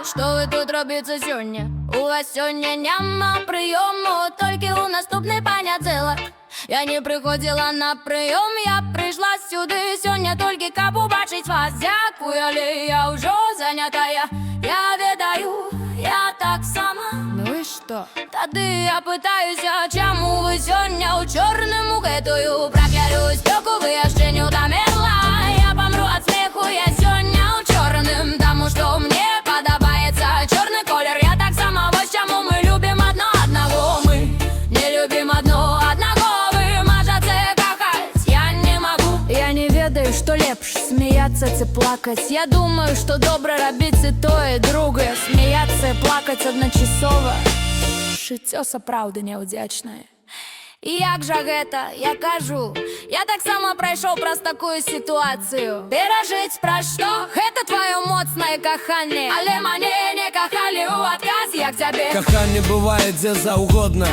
Що ви тут робите сьогодні? У вас сьогодні нема прийому, тільки у наступний понеділок. Я не приходила на прийом, я прийшла сюди сьогодні тільки каб побачить вас. Дякую, але я вже зайнятая. Я віддаю, я так сама. Ну і що? Тоді я питаюся, чому ви сьогодні у чорному гетою? Проклялю спеку, ви я ще не утомила. Я помру от смеху, я сьогодні у чорному, тому що мені подобається чорний колір. Я так сама, ось чому ми любимо одно одного. Ми не любимо одно одного. Ви можете кохать, я не могу. Я не ведаю, що лепше, сміятися це плакать. Я думаю, що добре робити то і друге. Сміятися і плакать одночасово. Життя справді невдячне. І як же гэта, я кажу, я так само пройшов праз такую ситуацію. Пережить про що? Гэта твоє моцне кохання. Але мене не кохали у отказ, як тебе. Кохання буває де завгодно,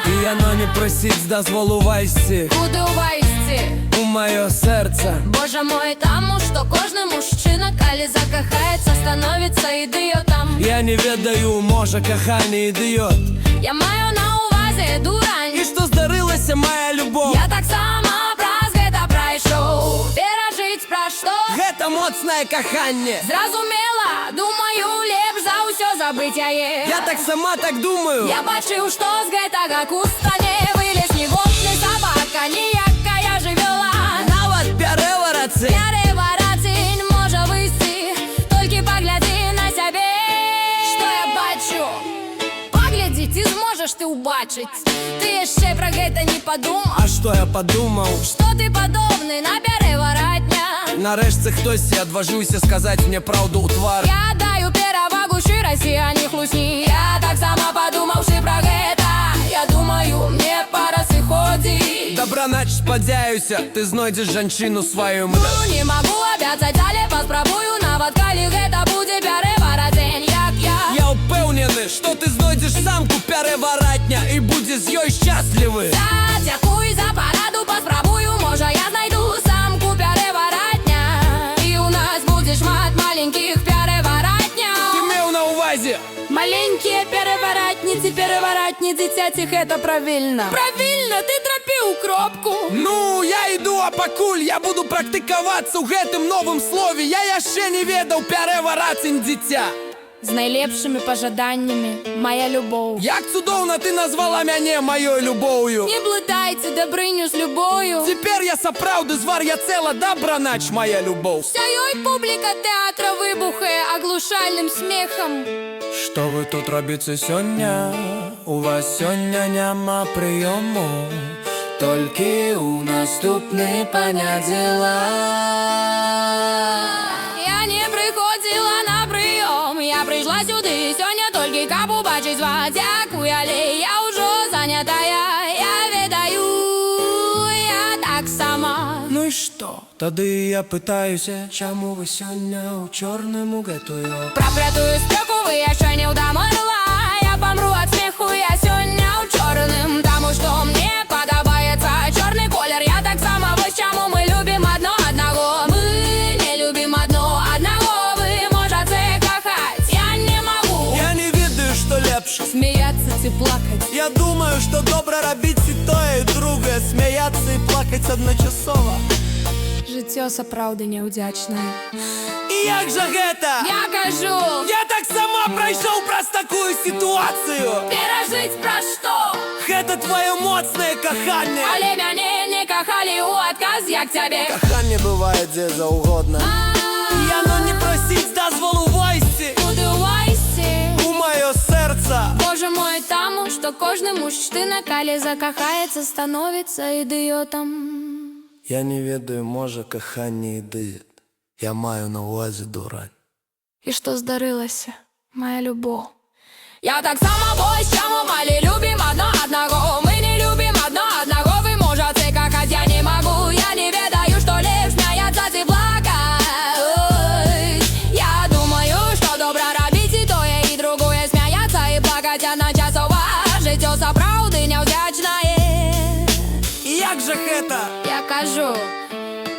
і оно не просить дозволу вайсці. Куди увайсці? У моє серце. Боже мой, тому що кожен мужчина, коли закохається, становиться ідіотом. Я не ведаю, може кохання ідіот. Я маю на увазі дурань. І що здарилася моя любов? Я так само праз гэта пройшов. Пережить про що? Гэта моцне кохання. Зразумела, думаю, лепш за ўсё забыть яе. Я так сама так думаю. Я бачыў, што з гэтага куста не вылез ні гопны сабака, ніякая жывёла. Нават переварацы. Переварацы не можа выйсці, толькі паглядзі на сябе. Што я бачу? Паглядзі, ці зможаш ты ўбачыць. Ты яшчэ пра гэта не падумаў? А што я падумаў? Што ты падобны на переваратня. Нарэшце хтосьці адважыўся сказаць мне праўду ў твар. Я даю перавагу шчырасці, а не хлусні. Я так сама падумаўшы пра гэта. Я думаю, мне пара сыходзіць. Добранач, спадзяюся, ты знойдзеш жанчыну сваю. Ну, не магу абяцаць, але паспрабую, нават калі гэта будзе переваратень, як я. Я ўпэўнены, што ты знойдзеш самку переваратня і будзе з ёй шчаслівы. Дзякуй за параду, паспрабую, можа я знайду самку переваратня. І у нас будзе шмат маленькіх переваратняў. Ты меў на ўвазе Маленькие переваратницы, переваратні дзіцяці, гэта правільна. Правільна, ты трапіў кропку. Ну, я іду, а пакуль я буду практыкавацца ў гэтым новым слове. Я яшчэ не ведаў переварацень дзіця. З найлепшымі пажаданнямі, моя любоў. Як цудоўна ты назвала мяне маёй любоўю. Не блытайце дабрыню з любою. Цяпер я сапраўды звар'яцэла, добранач, моя любоў. Вся ёй публіка тэатра выбухае аглушальным смехам. Што вы тут робіце сёння? У вас сёння няма прыёму, толькі ў наступны панядзелак. Я не прыходзіла на прыём, я прыйшла сюды сёння толькі каб убачыць вас. Дзякуй, але я ўжо занятая. Я ведаю, я так сама. Ну і што? Тады я пытаюся, чаму вы сёння ў чорным гэтую? Праклятую спеку вы яшчэ не ўдамырла. Я помру от смеху, я сёння ў чорным, таму што мне падабаецца чорны колер. Я так сама, вось чаму мы любім адно аднаго. Мы не любім адно аднаго. Вы можаце кохаць, я не магу. Я не ведаю, што лепш, Смяяцца ці плакаць. я думаю, што добра рабіць і тое, і другое. Смяяцца і плакаць адначасова. Жыццё сапраўды няўдзячнае. І як жа гэта? Я кажу, Я так сама прайшоў праз такую сітуацыю. перажыць пра што? Гэта твоё моцнае каханне. Але мяне не кахалі ў адказ, як цябе. Каханне бывае дзе заўгодна, і яно не просіць дазволу вайсці. Куды ўвайсці? У маё сэрца. Боже мой, таму, што кожны мужчына, калі закахаецца, становіцца ідыётам. Я не ведаю, можа каханне ідыёт. Я маю на ўвазе дурань. І што здарылася, моя любоў? Я так сама, вось чаму мы любім адно аднаго. Мы не любім адно аднаго. Вы можаце кахаць, я не магу. Я не ведаю, што лепш, смяяцца ці плакаць. Я думаю, што добра рабіць і тое, і другое. Смяяцца і плакаць адначасова. Жыццё сапраўды няўдзячнае. І як жа гэта? Я кажу,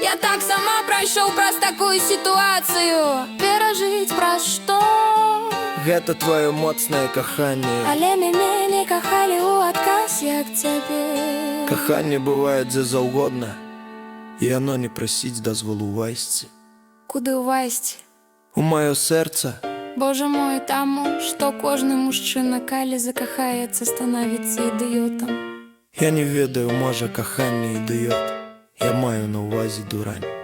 я так так сама прайшоў праз такую сітуацыю. Перажыць праз што? Гэта твоё моцнае каханне. Але мяне не кахалі ў адказ, як цябе. Каханне бывае дзе заўгодна, і яно не прасіць дазволу ўвайсці. Куды ўвайсці? У маё сэрца. Боже мой, таму, што кожны мужчына, калі закахаецца, становіцца ідыётам. Я не ведаю, можа, каханне ідыёт. Я маю на ўвазе дурань.